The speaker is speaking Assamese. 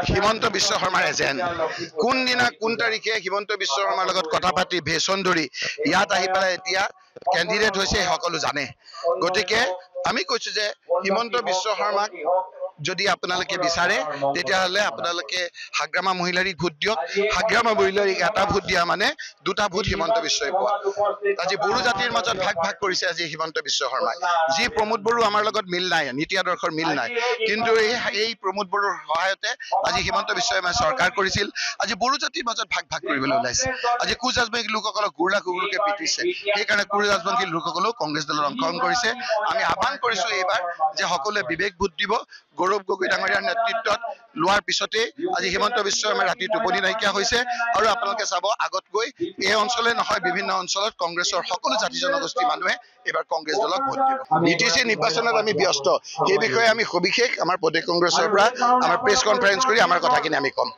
হিমন্ত বিশ্ব শৰ্মাৰ এজেণ্ট কোনদিনা কোন তাৰিখে হিমন্ত বিশ্ব শৰ্মাৰ লগত কথা পাতি ভেষণ ধৰি ইয়াত আহি পেলাই এতিয়া কেণ্ডিডেট হৈছে সকলো জানে গতিকে আমি কৈছো যে হিমন্ত বিশ্ব শৰ্মাক যদি আপোনালোকে বিচাৰে তেতিয়াহ'লে আপোনালোকে হাগ্ৰামা মহিলাৰীক ভোট দিয়ক হাগ্ৰামা মহিলাৰীক এটা ভোট দিয়া মানে দুটা ভোট হিমন্ত বিশ্বই পোৱা আজি বড়ো জাতিৰ মাজত ভাগ ভাগ কৰিছে আজি হিমন্ত বিশ্ব শৰ্মাই যি প্ৰমোদ বড়ো আমাৰ লগত মিল নাই নীতি আদৰ্শৰ মিল নাই কিন্তু এই প্ৰমোদ বড়োৰ সহায়তে আজি হিমন্ত বিশ্ব শৰ্মাই চৰকাৰ কৰিছিল আজি বড়ো জাতিৰ মাজত ভাগ ভাগ কৰিবলৈ ওলাইছে আজি কোচ ৰাজবংশী লোকসকলক গুৰলা গুৰলকে পিটিছে সেইকাৰণে কোচ ৰাজবংশী লোকসকলেও কংগ্ৰেছ দলৰ অংশগ্ৰহণ কৰিছে আমি আহ্বান কৰিছো এইবাৰ যে সকলোৱে বিবেক ভোট দিব গৌৰৱ গগৈ ডাঙৰীয়াৰ নেতৃত্বত লোৱাৰ পিছতে আজি হিমন্ত বিশ্ব শৰ্মাৰ ৰাতি টোপনি নাইকিয়া হৈছে আৰু আপোনালোকে চাব আগত গৈ এই অঞ্চলে নহয় বিভিন্ন অঞ্চলত কংগ্ৰেছৰ সকলো জাতি জনগোষ্ঠী মানুহে এবাৰ কংগ্ৰেছ দলক ভোট দিব বিটিচি নিৰ্বাচনত আমি ব্যস্ত সেই বিষয়ে আমি সবিশেষ আমাৰ প্ৰদেশ কংগ্ৰেছৰ পৰা আমাৰ প্ৰেছ কনফাৰেন্স কৰি আমাৰ কথাখিনি আমি ক'ম